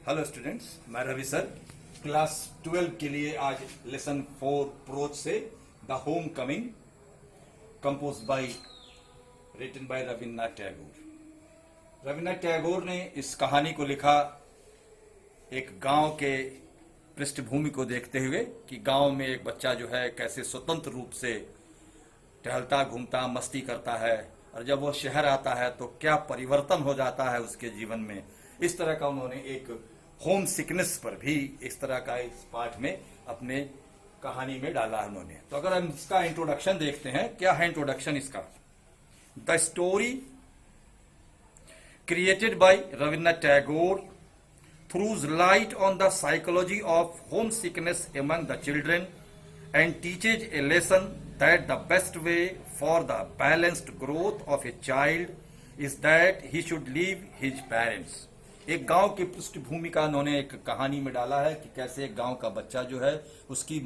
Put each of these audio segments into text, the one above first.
Hello students, मैं Ravi sir. Class 12 के लिए आज लेसन 4 प्रोच से the home coming compose by written by Rabindranath Tagore. Rabindranath Tagore ने इस कहानी को लिखा एक गांव के पृष्ठभूमि को देखते हुए कि गांव में एक बच्चा जो है कैसे स्वतंत्र रूप से टहलता घूमता मस्ती करता है और जब वो शहर आता है तो क्या परिवर्तन हो जाता है उसके जीवन में। इस तरह का उन्होंने एक होम सिकनेस पर भी इस तरह का इस पाठ में अपने कहानी में डाला है उन्होंने। तो अगर हम इसका इंट्रोडक्शन देखते हैं, क्या है इंट्रोडक्शन इसका। The story created by Rabindranath Tagore throws light on the psychology of homesickness among the children and teaches a lesson that the best way for the balanced growth of a child is that he should leave his parents। एक गांव की पृष्ठभूमि का उन्होंने एक कहानी में डाला है कि कैसे एक गांव का बच्चा जो है उसकी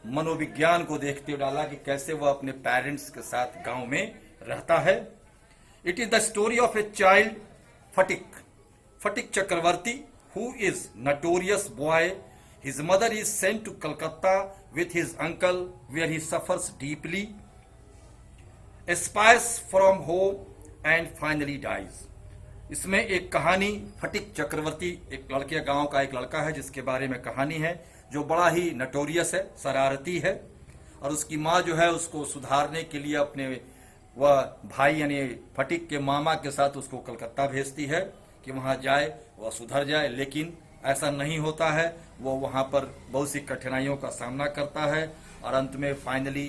मनोविज्ञान को देखते हुए डाला कि कैसे वह अपने पेरेंट्स के साथ गांव में रहता है। It is the story of a child Phatik Chakraborty who is notorious boy. His mother is sent to Calcutta with his uncle where he suffers deeply, aspires from home and finally dies। इसमें एक कहानी फटिक चक्रवर्ती, एक लड़के गांव का एक लड़का है जिसके बारे में कहानी है जो बड़ा ही नटोरियस है, शरारती है और उसकी माँ जो है उसको सुधारने के लिए अपने वह भाई यानी फटिक के मामा के साथ उसको कलकत्ता भेजती है कि वहां जाए वह सुधर जाए, लेकिन ऐसा नहीं होता है। वो वहां पर बहुत सी कठिनाइयों का सामना करता है और अंत में फाइनली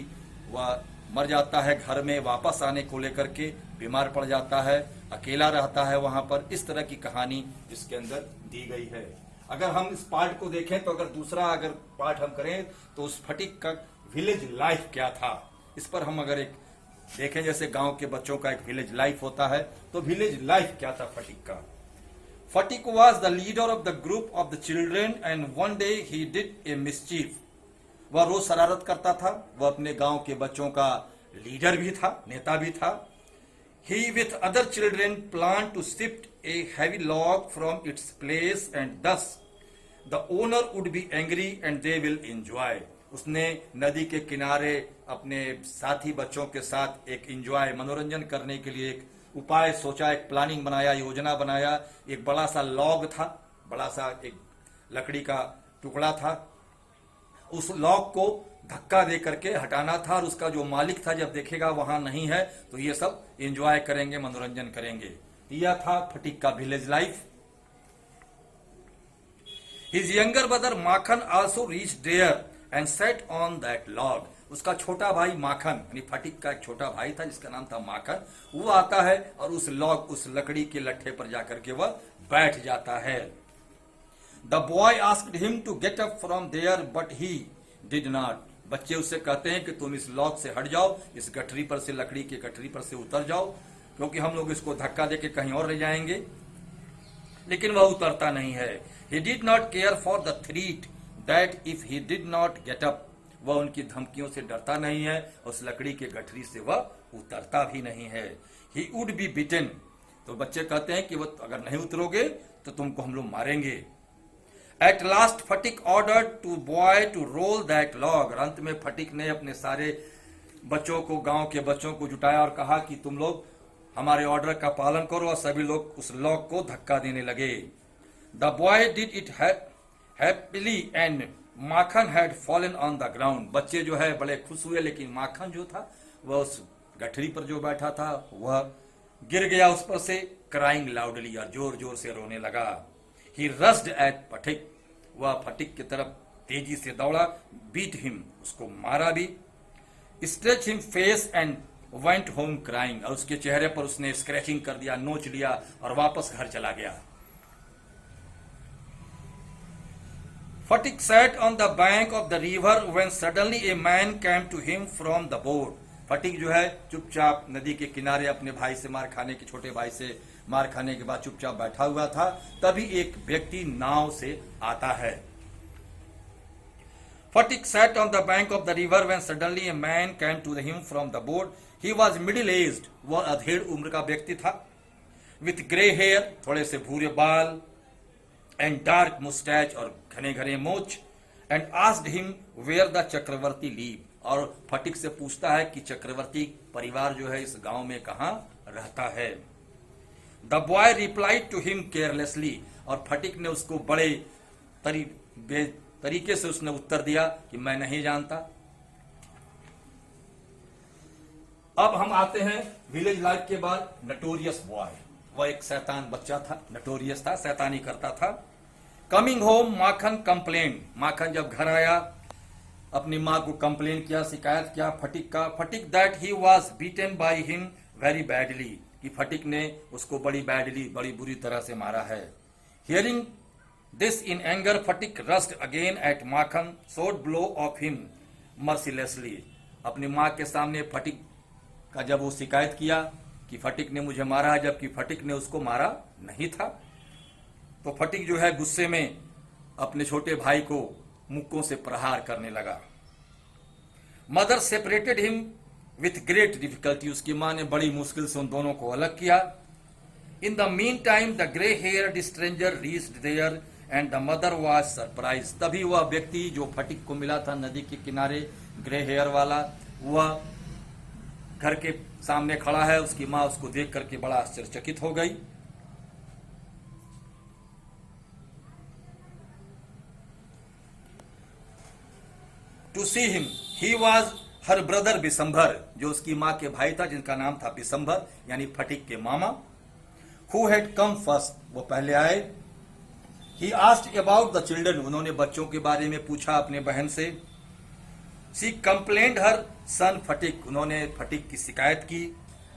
वह मर जाता है। घर में वापस आने को लेकर के बीमार पड़ जाता है, अकेला रहता है वहां पर। इस तरह की कहानी इसके अंदर दी गई है। अगर हम इस पार्ट को देखें तो अगर दूसरा पार्ट हम करें तो उस फटिक का विलेज लाइफ क्या था, इस पर हम अगर एक देखें, जैसे गांव के बच्चों का एक विलेज लाइफ होता है तो विलेज लाइफ क्या था फटिक का। Fatik was the leader of the group of the children and one day he did a mischief। वह रोज शरारत करता था, वह अपने गांव के बच्चों का लीडर भी था, नेता भी था। He with other children planned to shift a heavy log from its place and thus the owner would be angry and they will enjoy। उसने नदी के किनारे अपने साथी बच्चों के साथ एक एंजॉय मनोरंजन करने के लिए एक उपाय सोचा, एक प्लानिंग बनाया, योजना बनाया। एक बड़ा सा लॉग था, बड़ा सा एक लकड़ी का टुकड़ा था। उस लॉग को धक्का दे करके हटाना था और उसका जो मालिक था जब देखेगा वहां नहीं है तो ये सब एंजॉय करेंगे, मनोरंजन करेंगे। यह था फटिक का village life. His younger brother Makhan also reach there and set on that log. उसका छोटा भाई माखन यानी फटिक का एक छोटा भाई था जिसका नाम था माखन, वो आता है और उस लॉग, उस लकड़ी के लट्ठे पर जाकर के वह बैठ जाता है। The boy asked him to get up from there but he did not. बच्चे उससे कहते हैं कि तुम इस लॉग से हट जाओ, इस गठरी पर से, लकड़ी की गठरी पर से उतर जाओ क्योंकि हम लोग इसको धक्का देके कहीं और ले जाएंगे, लेकिन वह उतरता नहीं है। ही did not care for the threat that if he did not get up. वह उनकी धमकियों से डरता नहीं है, उस लकड़ी के गठरी से वह उतरता भी नहीं है। ही वुड बी बिटन। तो बच्चे कहते हैं कि वो अगर नहीं उतरोगे तो तुमको हम लोग मारेंगे। At last Phatik order to boy to roll that log. अंत में फटिक ने अपने सारे बच्चों को, गांव के बच्चों को जुटाया और कहा कि तुम लोग हमारे ऑर्डर का पालन करो और सभी लोग उस लॉग को धक्का देने लगे। The boy did it happily and Makhan had fallen on the ground. बच्चे जो है बड़े खुश हुए, लेकिन माखन जो था वह उस गठरी पर जो बैठा था वह गिर गया उस पर से, क्राइंग लाउडली, और जोर जोर से रोने लगा। ही रस्ड एट फटिक। वह फटिक की तरफ तेजी से दौड़ा। बीट हिम, उसको मारा भी। Stretch him face and went home crying. और उसके चेहरे पर उसने स्क्रैचिंग कर दिया, नोच लिया और वापस घर चला गया। Fatik sat on the bank of the river when suddenly a man came to him from the boat। फटिक जो है चुपचाप नदी के किनारे अपने भाई से मार खाने के, छोटे भाई से मार खाने के बाद चुपचाप बैठा हुआ था। तभी एक व्यक्ति नाव से आता है। Fatik sat on the bank of the river when suddenly a man came to him from the boat। He was middle aged। वह अधेड़ उम्र का व्यक्ति था। With grey hair, थोड़े से भूरे बाल, एंड डार्क मुस्टैच और घने घने मोच, and asked him where the Chakravarti live, और फटिक से पूछता है कि चक्रवर्ती परिवार जो है इस गांव में कहां रहता है। The boy replied to him carelessly, और फटिक ने उसको बड़े तरीके से उसने उत्तर दिया कि मैं नहीं जानता। अब हम आते हैं विलेज लाइफ के बाद नटोरियस बॉय। वह एक शैतान बच्चा था, नटोरियस था, शैतानी करता था। कमिंग होम माखन कंप्लेन, माखन जब घर आया अपनी माँ को कंप्लेन किया, शिकायत किया फटिक का। Phatik that he was beaten by him very badly, कि फटिक ने उसको बड़ी बैडली, बड़ी बुरी तरह से मारा है। Hearing this in anger Phatik rushed again at Makhan showed blow of him mercilessly, अपनी माँ के सामने फटिक का जब वो शिकायत किया कि फटिक ने मुझे मारा, जबकि फटिक ने उसको मारा नहीं था, तो फटिक जो है गुस्से में अपने छोटे भाई को मुक्कों से प्रहार करने लगा। Mother separated him with great difficulty, उसकी मां ने बड़ी मुश्किल से उन दोनों को अलग किया। In the mean time the grey haired stranger reached there and the mother was surprise, तभी वह व्यक्ति जो फटिक को मिला था नदी के किनारे, ग्रे हेयर वाला, वह घर के सामने खड़ा है। उसकी मां उसको देख करके बड़ा आश्चर्यचकित हो गई। To see him he was her brother Bishambhar, जो उसकी मां के भाई था जिनका नाम था बिसंभर, यानी फटिक के मामा। हु हैड कम फर्स्ट, वो पहले आए। He asked about the children, उन्होंने बच्चों के बारे में पूछा अपने बहन से। शी कंप्लेंड हर सन फटिक, उन्होंने फटिक की शिकायत की।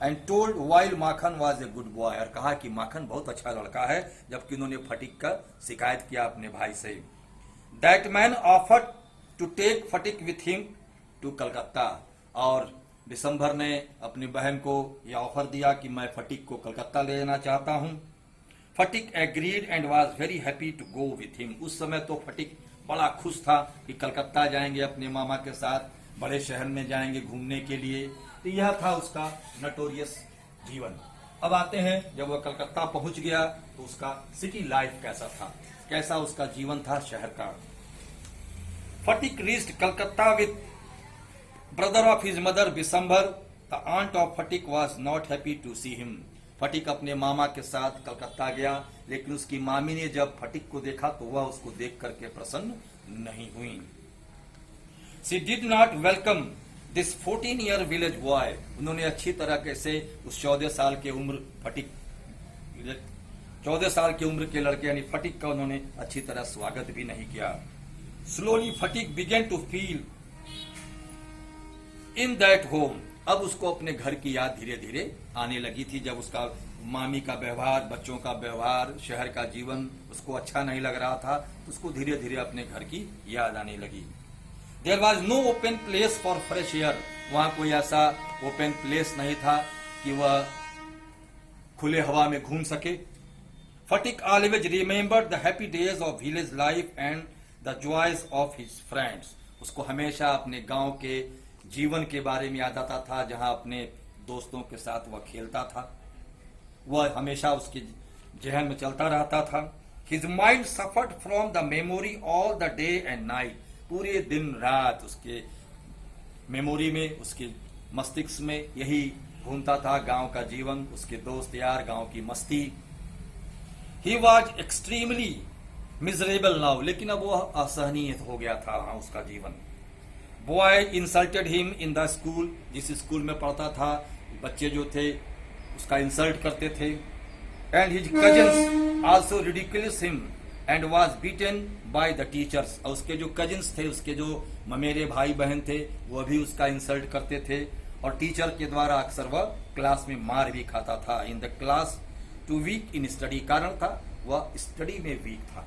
And told while Makhan was a good boy, और कहा कि माखन बहुत अच्छा लड़का है, जबकि उन्होंने फटिक का शिकायत किया अपने भाई से। That man offered to take Phatik with him to Calcutta, और दिसंबर ने अपनी बहन को यह ऑफर दिया कि मैं फटिक को कलकत्ता ले जाना चाहता हूं। Phatik agreed and was very happy to go with him, उस समय तो फटिक बड़ा खुश था कि कलकत्ता जाएंगे, अपने मामा के साथ बड़े शहर में जाएंगे घूमने के लिए। तो यह था उसका नटोरियस जीवन। अब आते हैं जब वह कलकत्ता पहुंच गया तो उसका सिटी लाइफ कैसा था, कैसा उसका जीवन था शहर का। Phatik reached Calcutta with brother of his mother Bishambhar, the aunt of Phatik was not happy to see him, Phatik अपने मामा के साथ कलकत्ता गया, लेकिन उसकी मामी ने जब फटिक को देखा तो वह उसको देख करके प्रसन्न नहीं हुई। She did not welcome this 14-year village boy, उन्होंने अच्छी तरह से उस 14 साल के उम्र फटिक 14 साल की उम्र के लड़के यानी फटिक का उन्होंने अच्छी तरह स्वागत भी नहीं किया। Slowly Phatik began to feel in that home, अब उसको अपने घर की याद धीरे धीरे आने लगी थी। जब उसका मामी का व्यवहार, बच्चों का व्यवहार, शहर का जीवन उसको अच्छा नहीं लग रहा था, तो उसको धीरे धीरे अपने घर की याद आने लगी। There was no open place for fresh air, वहां कोई ऐसा ओपन प्लेस नहीं था कि वह खुले हवा में घूम सके। Phatik always remembered the happy days of village life and the joys of his friends, उसको हमेशा अपने गांव के जीवन के बारे में याद आता था, जहां अपने दोस्तों के साथ वह खेलता था, वह हमेशा उसके जहन में चलता रहता था। His mind suffered from the memory all the day and night, पूरे दिन रात उसके मेमोरी में, उसके मस्तिष्क में यही घूमता था, गांव का जीवन, उसके दोस्त यार, गांव की मस्ती। He was extremely miserable now, लेकिन अब वह असहनीय हो गया था वहां उसका जीवन। Boy insulted him in the school, जिस स्कूल में पढ़ता था बच्चे जो थे उसका इंसल्ट करते थे। And his cousins also ridiculous him and was beaten by the teachers, और उसके जो कजिन्स थे, उसके जो ममेरे भाई बहन थे, वह भी उसका इंसल्ट करते थे, और टीचर के द्वारा अक्सर वह क्लास में मार भी खाता था। In the class too weak in study, कारण था वह स्टडी में वीक था,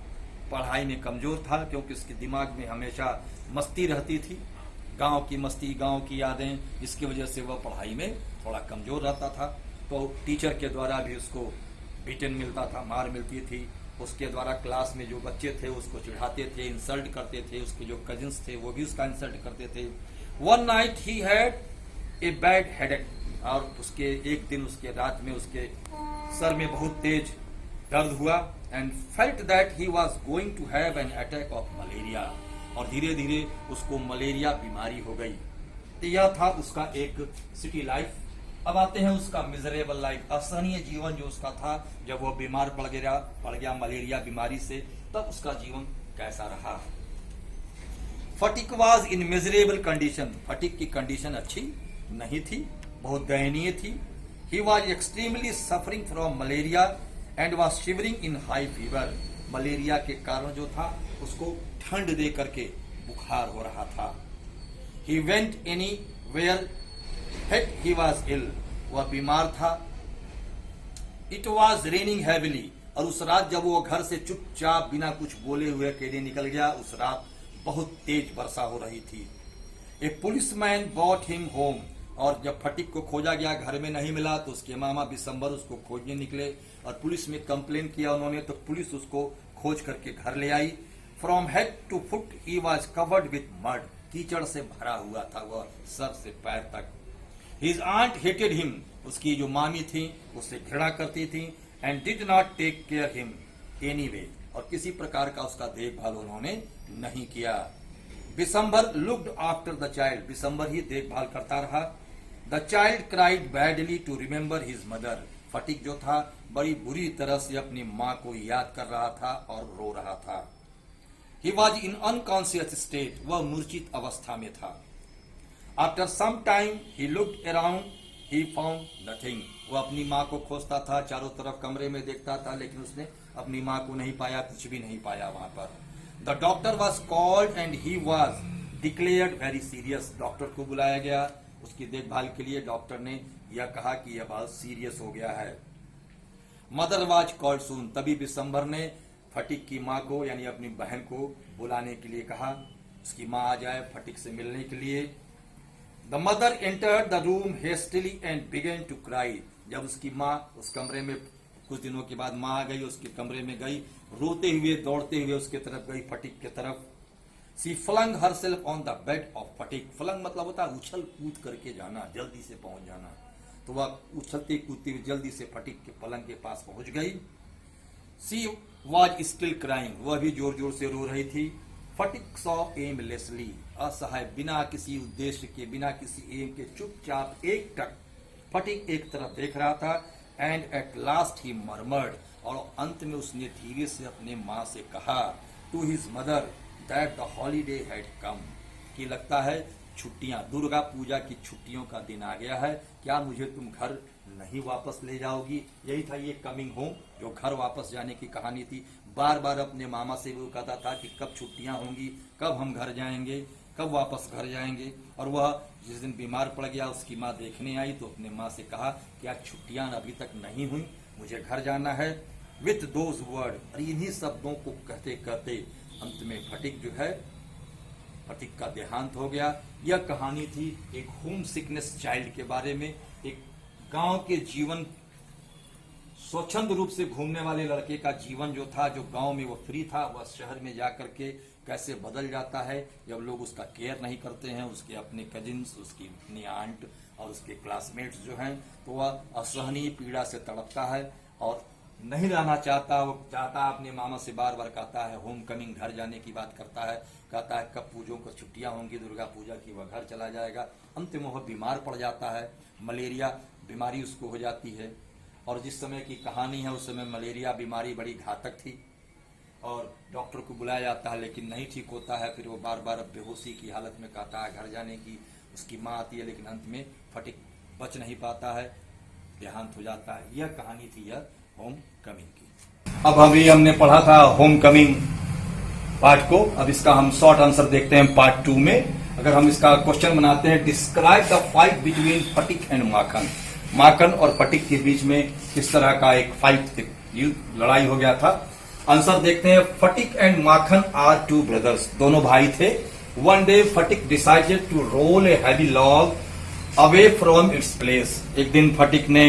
पढ़ाई में कमजोर था, क्योंकि उसके दिमाग में हमेशा मस्ती रहती थी, गांव की मस्ती, गांव की यादें, जिसकी वजह से वह पढ़ाई में थोड़ा कमजोर रहता था। तो टीचर के द्वारा भी उसको बीटन मिलता था, मार मिलती थी। उसके द्वारा क्लास में जो बच्चे थे उसको चिढ़ाते थे, इंसल्ट करते थे, उसके जो कजिन्स थे वो भी उसका इंसल्ट करते थे। One night he had a bad headache, और उसके एक दिन उसके रात में उसके सर में बहुत तेज दर्द हुआ। and felt that he was going to have an attack of malaria. और धीरे धीरे उसको मलेरिया बीमारी हो गई। तो यह था उसका एक सिटी लाइफ। अब आते हैं उसका मिजरेबल लाइफ, असहनीय जीवन जो उसका था जब वो बीमार पड़ गया मलेरिया बीमारी से, तब उसका जीवन कैसा रहा। फटिक वॉज इन मिजरेबल कंडीशन, फटिक की कंडीशन अच्छी नहीं थी, बहुत दयनीय थी। He was extremely suffering from malaria and was shivering in high fever. Malaria के कारण जो था उसको ठंड दे करके बुखार हो रहा था। He went anywhere he was ill, वह बीमार था। इट वॉज रेनिंग हैविली, और उस रात जब वो घर से चुपचाप बिना कुछ बोले हुए अकेले निकल गया, उस रात बहुत तेज वर्षा हो रही थी। ए पुलिसमैन बॉट हिम होम, और जब फटिक को खोजा गया, घर में नहीं मिला, तो उसके मामा बिसंबर उसको खोजने निकले और पुलिस में कंप्लेन किया उन्होंने, तो पुलिस उसको खोज करके घर ले आई। From head to foot he was covered with mud, कीचड़ से भरा हुआ था वह सर से पैर तक। हिज आंट हेटेड हिम, उसकी जो मामी थी उससे घृणा करती थी। And did not take care him anyway, और किसी प्रकार का उसका देखभाल उन्होंने नहीं किया। Bishambhar looked after the child, Bishambhar ही देखभाल करता रहा। The child cried badly to remember his mother, Phatik जो था बड़ी बुरी तरह से अपनी माँ को याद कर रहा था और रो रहा था। He was in unconscious state, वह मूर्छित अवस्था में था। After some time he looked around, he found nothing, वह अपनी माँ को खोजता था, चारों तरफ कमरे में देखता था, लेकिन उसने अपनी माँ को नहीं पाया, कुछ भी नहीं पाया वहां पर। The doctor was called and he was declared very serious, doctor को बुलाया गया उसकी देखभाल के लिए। डॉक्टर ने यह कहा कि यह बहुत सीरियस हो गया है। मदर वॉज कॉल्ड सून, तभी बिसंबर ने फटिक की माँ को यानी अपनी बहन को बुलाने के लिए कहा, उसकी माँ आ जाए फटिक से मिलने के लिए। The mother entered the room hastily and began to cry, जब उसकी माँ उस कमरे में, कुछ दिनों के बाद माँ आ गई, उसके कमरे में गई, रोते हुए दौड़ते हुए उसके तरफ गई, फटिक के तरफ। She flung herself on the bed of Phatik, flung मतलब होता है उछल कूद करके जाना, जल्दी से पहुंच जाना, तो वह उछलते कूदते हुए जल्दी से फटिक के पलंग के पास पहुंच गई। सी वॉज स्टिल क्राइंग, वह भी जोर जोर से रो रही थी। फटिक सॉ एमलेसली, असहाय, बिना किसी उद्देश्य के, बिना किसी एम के, चुपचाप एक टक फटिक एक तरफ देख रहा था। And at last he murmured, और अंत में उसने धीरे से अपने माँ से कहा to his mother that the holiday had come, कि लगता है छुट्टियां, दुर्गा पूजा की छुट्टियों का दिन आ गया है, क्या मुझे तुम घर नहीं वापस ले जाओगी। यही था ये कमिंग होम, जो घर वापस जाने की कहानी थी। बार बार अपने मामा से वो कहता था कि कब छुट्टियां होंगी, कब हम घर जाएंगे, कब वापस घर जाएंगे। और वह जिस दिन बीमार पड़ गया, उसकी माँ देखने आई तो अपने माँ से कहा कि आज छुट्टियां अभी तक नहीं हुई, मुझे घर जाना है। विथ दोज वर्ड, और इन्हीं शब्दों को कहते कहते अंत में फटिक जो है, फटिक का देहांत हो गया। यह कहानी थी एक होम सिकनेस चाइल्ड के बारे में, एक गांव के जीवन, स्वच्छंद रूप से घूमने वाले लड़के का जीवन जो था, जो गांव में वो फ्री था, वह शहर में जाकर के कैसे बदल जाता है जब लोग उसका केयर नहीं करते हैं, उसके अपने कजिन्स, उसकी अपनी आंट और उसके क्लासमेट्स जो हैं, तो वह असहनीय पीड़ा से तड़पता है और नहीं रहना चाहता। वो चाहता है, अपने मामा से बार बार कहता है, होम कमिंग, घर जाने की बात करता है, कहता है कब पूजों को छुट्टियां होंगी दुर्गा पूजा की, वह घर चला जाएगा। अंतिम वह बीमार पड़ जाता है, मलेरिया बीमारी उसको हो जाती है। और जिस समय की कहानी है, उस समय मलेरिया बीमारी बड़ी घातक थी और डॉक्टर को बुलाया जाता है, लेकिन नहीं ठीक होता है। फिर वो बार बार बेहोशी की हालत में कहता है घर जाने की, उसकी माँ आती है, लेकिन अंत में फटिक बच नहीं पाता है, देहांत हो जाता है। यह कहानी थी यह होम कमिंग की। अब अभी हमने पढ़ा था होम कमिंग पार्ट को, अब इसका हम शॉर्ट आंसर देखते हैं पार्ट 2 में। अगर हम इसका क्वेश्चन बनाते हैं, describe the fight between Phatik and Makhan, Makhan और फटिक के बीच में किस तरह का एक फाइट, लड़ाई हो गया था। आंसर देखते हैं। Phatik and Makhan are two brothers, दोनों भाई थे। One day Phatik decided to roll a heavy log away from its place, एक दिन फटिक ने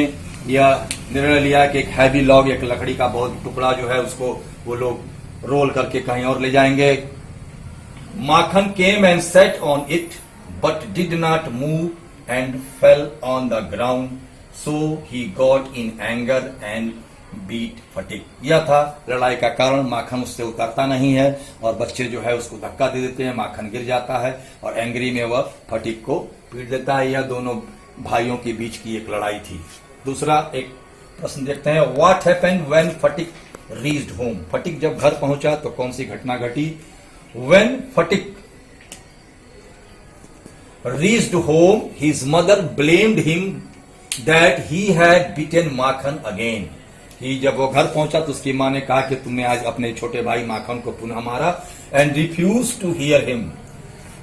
यह निर्णय लिया कि एक हैवी लॉग, एक लकड़ी का बहुत टुकड़ा जो है, उसको वो लोग रोल करके कहीं और ले जाएंगे। Makhan came and set on it but did not move and fell on the ground, so he got in anger and beat Phatik. यह था लड़ाई का कारण। माखन उससे उतरता नहीं है और बच्चे जो है उसको धक्का दे देते हैं, माखन गिर जाता है और एंग्री में वह फटिक को पीट देता है। यह दोनों भाइयों के बीच की एक लड़ाई थी। दूसरा एक प्रश्न देखते हैं, what happened when Phatik reached home. Phatik जब घर पहुंचा तो कौन सी घटना घटी। When Phatik reached home, his mother blamed him that he had beaten Makhan again. कि जब वो घर पहुंचा तो उसकी माँ ने कहा कि तुमने आज अपने छोटे भाई माखन को पुनः मारा, and refused to hear him.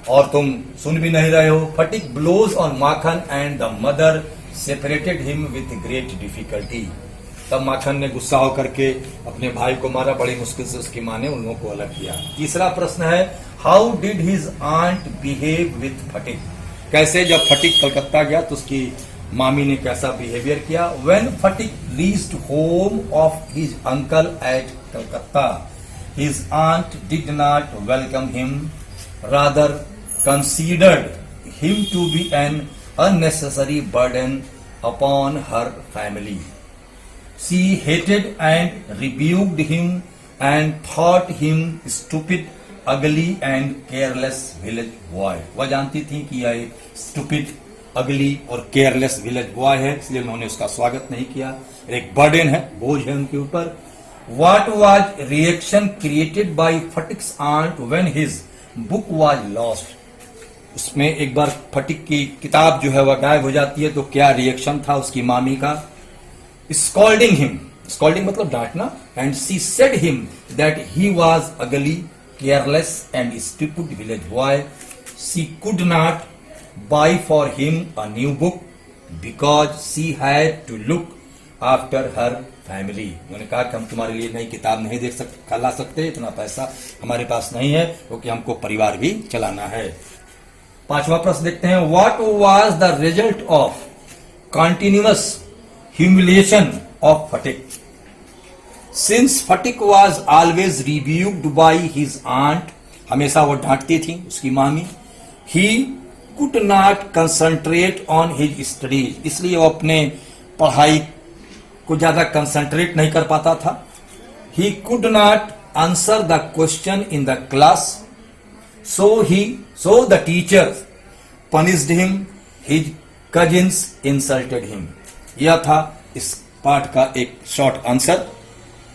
और तुम सुन भी नहीं रहे हो। फटिक blows on Makhan and the mother separated him with great difficulty. तब माखन ने गुस्सा होकर के अपने भाई को मारा, बड़ी मुश्किल से उसकी माँ ने उन लोगों को अलग किया। तीसरा प्रश्न है, how did his aunt behave with Phatik. कैसे जब फटिक कलकत्ता गया तो उसकी मामी ने कैसा बिहेवियर किया। When Phatik reached home of his uncle at Calcutta, his aunt did not welcome him, rather considered him to be an unnecessary burden upon her family. She hated and rebuked him and thought him stupid, ugly and careless village boy. वह जानती थी कि यह एक stupid, ugly और careless village boy है, इसलिए उन्होंने उसका स्वागत नहीं किया। एक बर्डन है, बोझ है उनके ऊपर। What was reaction created by Fatik's aunt when his book was lost? उसमें एक बार फटिक की किताब जो है वह गायब हो जाती है तो क्या रिएक्शन था उसकी मामी का। Scolding him, scolding मतलब डांटना, and she said him that he was ugly, careless and stupid village boy. She could not buy for him a new book because she had to look after her family. उन्होंने कहा कि हम तुम्हारे लिए नई किताब नहीं देख सकते, ला सकते, इतना पैसा हमारे पास नहीं है क्योंकि हमको परिवार भी चलाना है। पांचवा प्रश्न देखते हैं, What was the result of continuous humiliation of Fatik? Since Fatik was always rebuked by his aunt, हमेशा वो डांटती थी उसकी मामी, he could not concentrate on his studies, इसलिए वो अपने पढ़ाई को ज्यादा कंसंट्रेट नहीं कर पाता था। He could not answer the question in the class, so the teachers punished him, his cousins insulted him. यह था इस पाठ का एक शॉर्ट आंसर।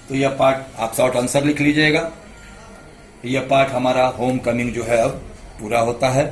तो यह पाठ आप शॉर्ट आंसर लिख लीजिएगा। यह पाठ हमारा होम कमिंग जो है अब पूरा होता है।